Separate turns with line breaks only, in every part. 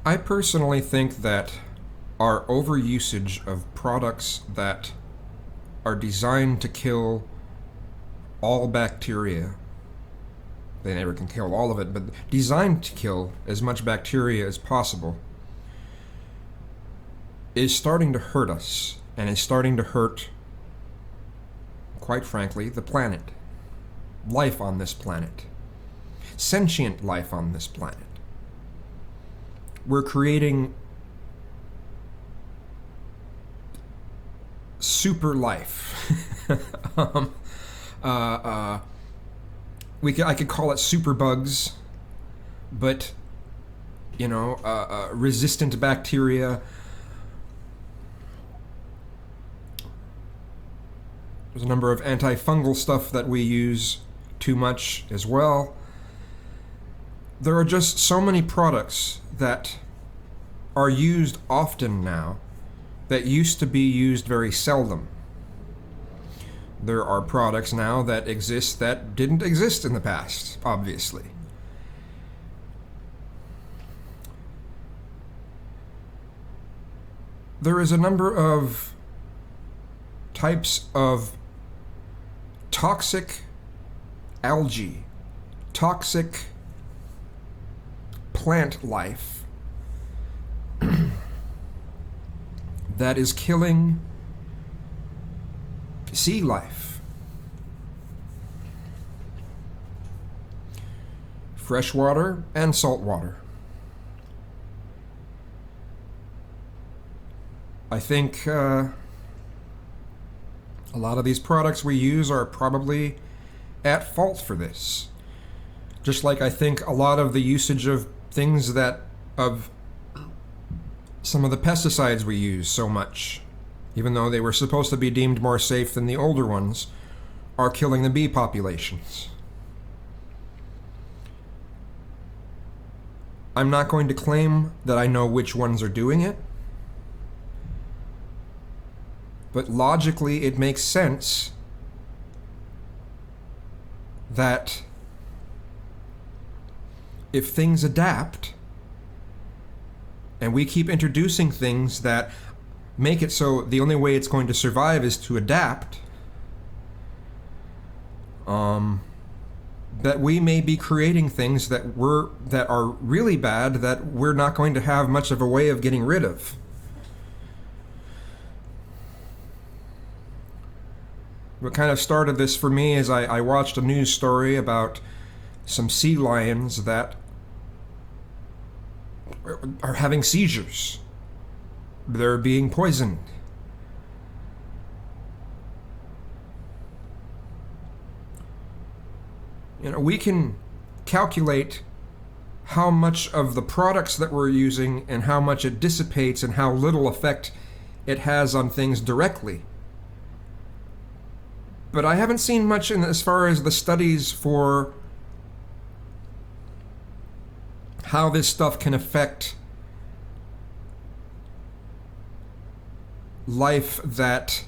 I personally think that our overusage of products that are designed to kill all bacteria, they never can kill all of it, but designed to kill as much bacteria as possible, is starting to hurt us, and is starting to hurt, quite frankly, the planet. Life on this planet. Sentient life on this planet. We're creating super life. I could call it super bugs, but resistant bacteria. There's a number of antifungal stuff that we use too much as well. There are just so many products that are used often now that used to be used very seldom. There are products now that exist that didn't exist in the past, obviously. There is a number of types of toxic algae, toxic plant life that is killing sea life. Freshwater and saltwater. I think a lot of these products we use are probably at fault for this. Just like I think a lot of the usage of things of some of the pesticides we use so much, even though they were supposed to be deemed more safe than the older ones, are killing the bee populations. I'm not going to claim that I know which ones are doing it, but logically it makes sense that if things adapt, and we keep introducing things that make it so the only way it's going to survive is to adapt, that we may be creating things that are really bad that we're not going to have much of a way of getting rid of. What kind of started this for me is I watched a news story about some sea lions that are having seizures. They're being poisoned. We can calculate how much of the products that we're using and how much it dissipates and how little effect it has on things directly. But I haven't seen much as far as the studies for how this stuff can affect life that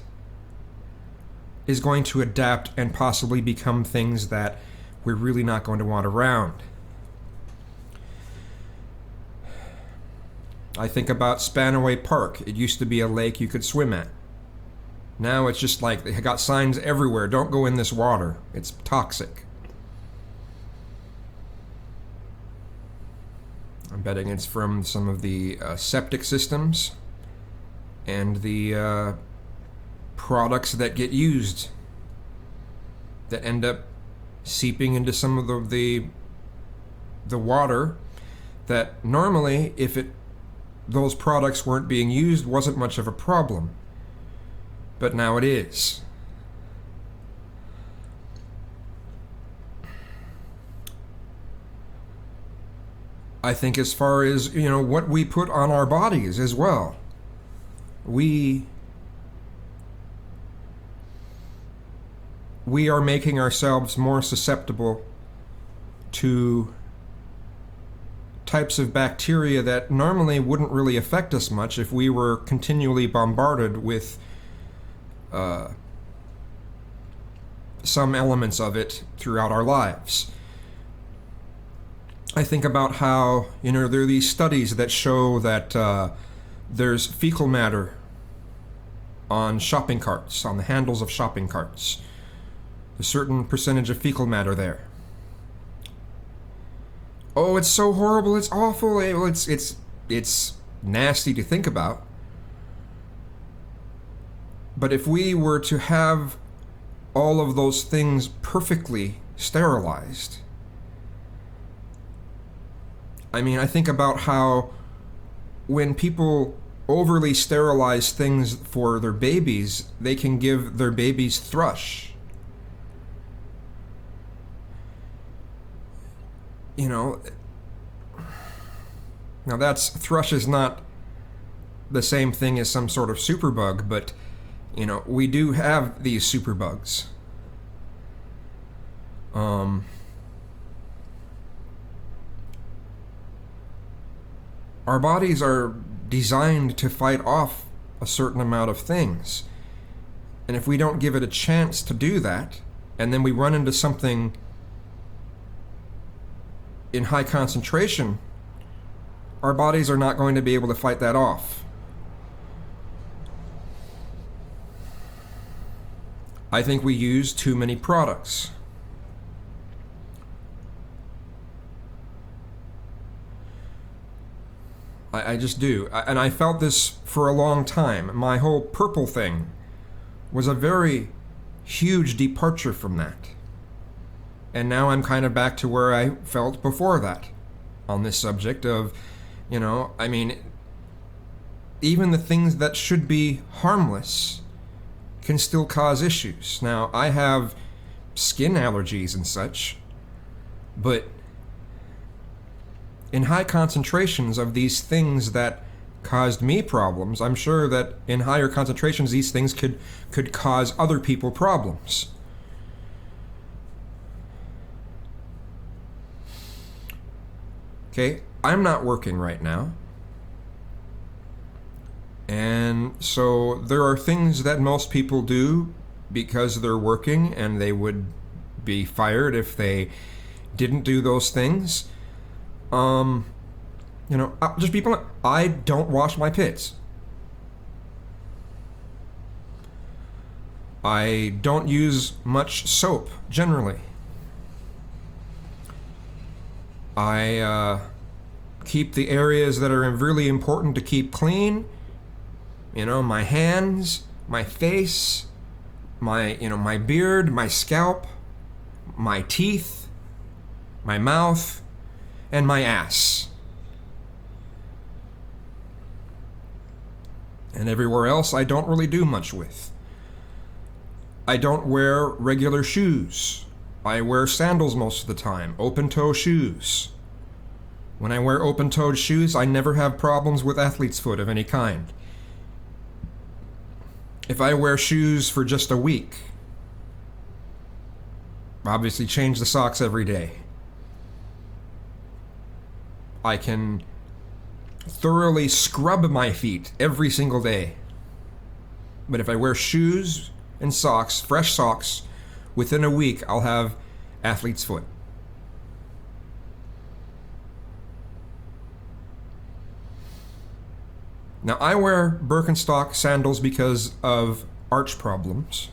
is going to adapt and possibly become things that we're really not going to want around. I think about Spanaway Park. It used to be a lake you could swim at. Now it's just like they got signs everywhere. Don't go in this water. It's toxic. I'm betting it's from some of the septic systems and the products that get used that end up seeping into some of the water that normally, if those products weren't being used, wasn't much of a problem. But now it is. I think as far as, what we put on our bodies as well. We are making ourselves more susceptible to types of bacteria that normally wouldn't really affect us much if we were continually bombarded with some elements of it throughout our lives. I think about how, there are these studies that show that there's fecal matter on shopping carts, on the handles of shopping carts. A certain percentage of fecal matter there. Oh, it's so horrible, it's awful, it's nasty to think about. But if we were to have all of those things perfectly sterilized, I think about how when people overly sterilize things for their babies, they can give their babies thrush. Now thrush is not the same thing as some sort of superbug, but we do have these superbugs. Our bodies are designed to fight off a certain amount of things. And if we don't give it a chance to do that, and then we run into something in high concentration, our bodies are not going to be able to fight that off. I think we use too many products. I just do. And I felt this for a long time. My whole purple thing was a very huge departure from that. And now I'm kind of back to where I felt before that on this subject of, even the things that should be harmless can still cause issues. Now, I have skin allergies and such, but in high concentrations of these things that caused me problems, I'm sure that in higher concentrations these things could cause other people problems. Okay, I'm not working right now. And so there are things that most people do because they're working, and they would be fired if they didn't do those things. Just people, I don't wash my pits. I don't use much soap, generally. I keep the areas that are really important to keep clean. My hands, my face, my beard, my scalp, my teeth, my mouth, and my ass. And everywhere else I don't really do much with. I don't wear regular shoes. I wear sandals most of the time, open-toe shoes. When I wear open-toed shoes, I never have problems with athlete's foot of any kind. If I wear shoes for just a week, obviously change the socks every day. I can thoroughly scrub my feet every single day. But if I wear shoes and socks, fresh socks, within a week I'll have athlete's foot. Now, I wear Birkenstock sandals because of arch problems.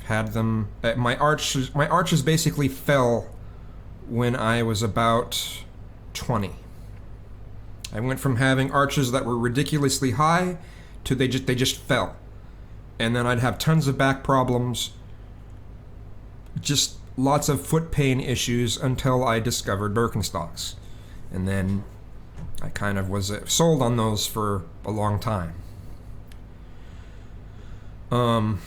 Had them. My arches basically fell when I was about 20. I went from having arches that were ridiculously high to they just fell. And then I'd have tons of back problems, just lots of foot pain issues until I discovered Birkenstocks. And then I kind of was sold on those for a long time. Because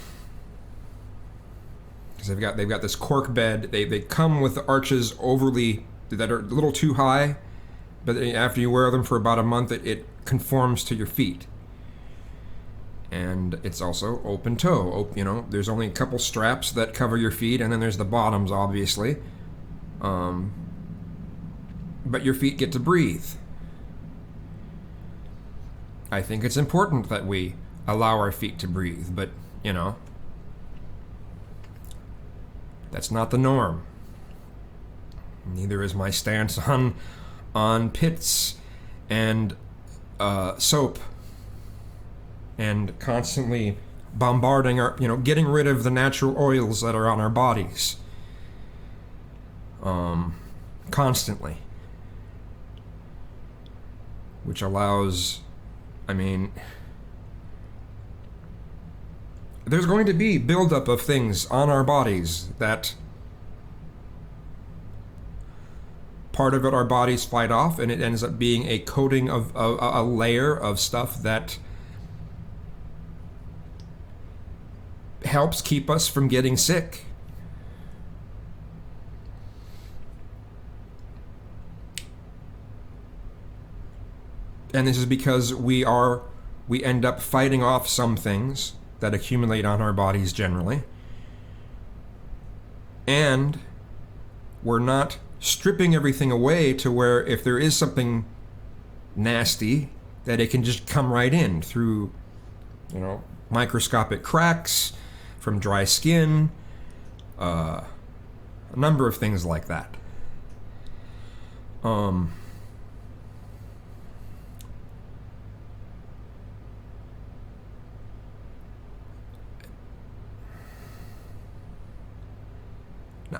they've got this cork bed. They come with the arches that are a little too high, but after you wear them for about a month, it conforms to your feet. And it's also open toe. There's only a couple straps that cover your feet, and then there's the bottoms, obviously. But your feet get to breathe. I think it's important that we allow our feet to breathe, but, that's not the norm. Neither is my stance on pits and soap and constantly bombarding our, getting rid of the natural oils that are on our bodies. Constantly. Which allows, there's going to be buildup of things on our bodies that part of it our bodies fight off, and it ends up being a coating of a layer of stuff that helps keep us from getting sick. And this is because we end up fighting off some things that accumulate on our bodies generally. And we're not stripping everything away to where if there is something nasty, that it can just come right in through, microscopic cracks, from dry skin, a number of things like that.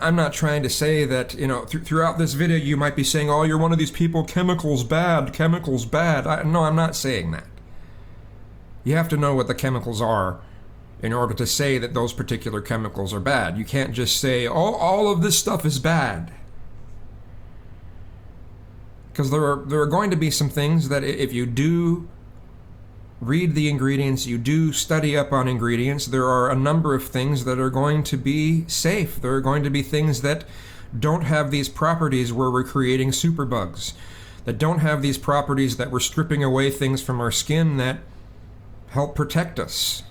I'm not trying to say that, throughout this video you might be saying, oh, you're one of these people, chemicals bad. No, I'm not saying that. You have to know what the chemicals are in order to say that those particular chemicals are bad. You can't just say, oh, all of this stuff is bad. Because there are going to be some things that if you do read the ingredients, you do study up on ingredients, there are a number of things that are going to be safe. There are going to be things that don't have these properties where we're creating superbugs, that don't have these properties that we're stripping away things from our skin that help protect us.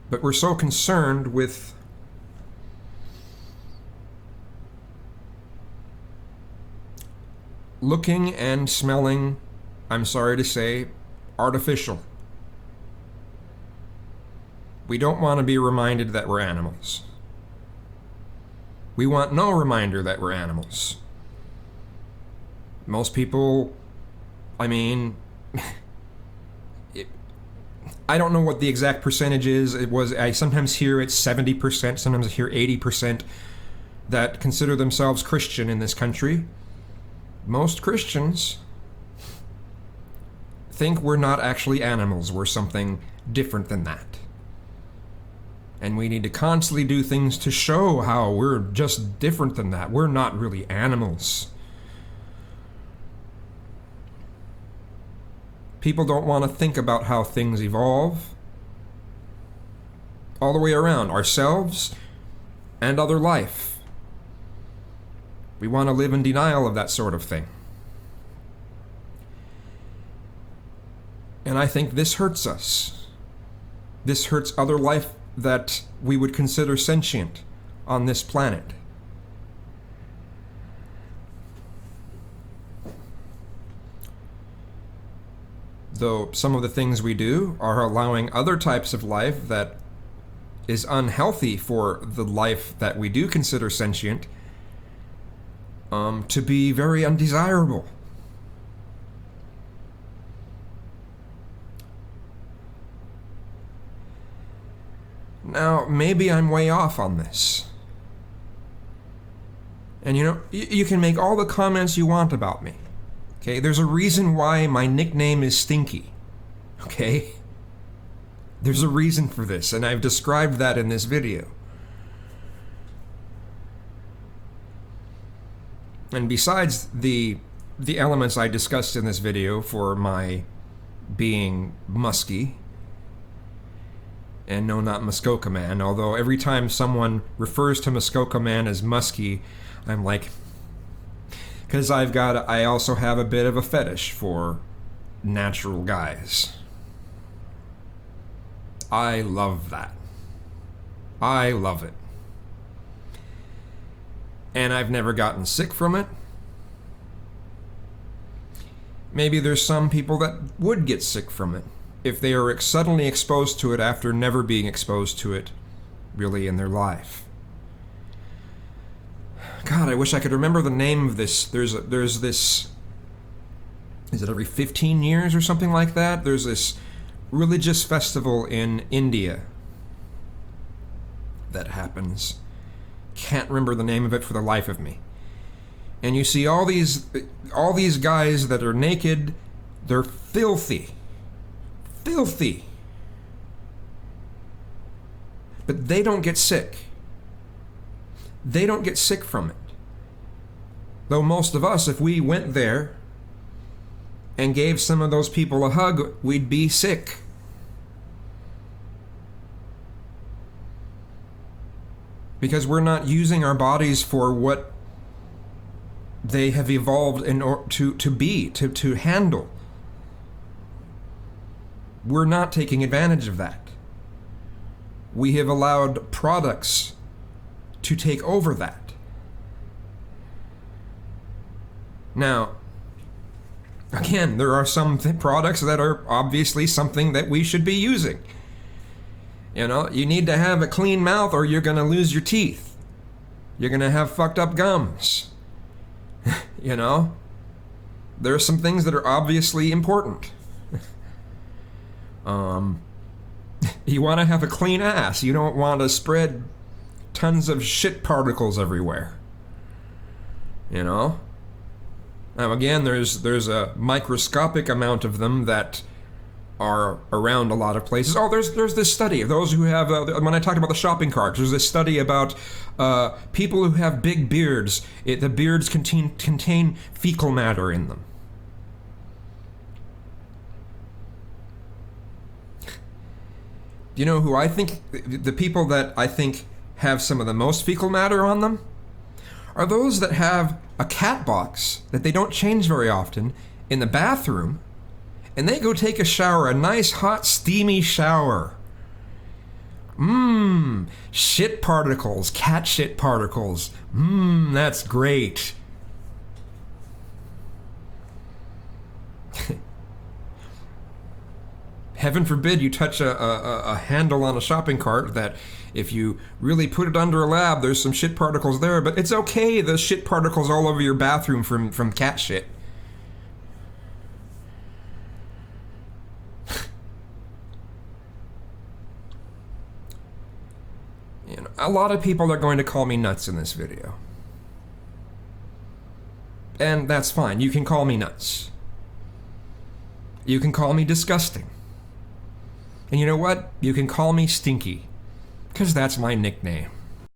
But we're so concerned with looking and smelling, I'm sorry to say, artificial. We don't want to be reminded that we're animals. We want no reminder that we're animals. Most people, I don't know what the exact percentage is. I sometimes hear it's 70%, sometimes I hear 80% that consider themselves Christian in this country. Most Christians think we're not actually animals, we're something different than that. And we need to constantly do things to show how we're just different than that. We're not really animals. People don't want to think about how things evolve all the way around, ourselves and other life. We want to live in denial of that sort of thing. And I think this hurts us. This hurts other life that we would consider sentient on this planet. Though some of the things we do are allowing other types of life that is unhealthy for the life that we do consider sentient to be very undesirable. Now, maybe I'm way off on this. And you can make all the comments you want about me. Okay, there's a reason why my nickname is Stinky. Okay? There's a reason for this, and I've described that in this video. And besides the elements I discussed in this video for my being musky, and no, not Muskoka Man, although every time someone refers to Muskoka Man as musky, I'm like, because I also have a bit of a fetish for natural guys. I love that. I love it. And I've never gotten sick from it. maybe there's some people that would get sick from it if they are suddenly exposed to it after never being exposed to it really in their life. God, I wish I could remember the name of this. There's this, is it every 15 years or something like that? There's this religious festival in India that happens. Can't remember the name of it for the life of me. And you see all these guys that are naked. They're filthy. Filthy. But they don't get sick. They don't get sick from it. Though most of us, if we went there and gave some of those people a hug, we'd be sick. Because we're not using our bodies for what they have evolved in order to handle. We're not taking advantage of that. We have allowed products to take over that. Now, again, there are some products that are obviously something that we should be using. You know, you need to have a clean mouth or you're going to lose your teeth. You're going to have fucked up gums. You know, there are some things that are obviously important. You want to have a clean ass. You don't want to spread tons of shit particles everywhere. You know? Now again, there's a microscopic amount of them that are around a lot of places. Oh, there's this study of those who have, when I talked about the shopping carts, there's this study about people who have big beards. The beards contain fecal matter in them. You know who I think, the people that I think have some of the most fecal matter on them are those that have a cat box that they don't change very often in the bathroom, and they go take a shower, a nice hot steamy shower. Shit particles, cat shit particles. That's great. Heaven forbid you touch a handle on a shopping cart that if you really put it under a lab, there's some shit particles there, but it's okay, there's shit particles all over your bathroom from cat shit. You know, a lot of people are going to call me nuts in this video. And that's fine, you can call me nuts. You can call me disgusting. And you know what? You can call me Stinky, because that's my nickname.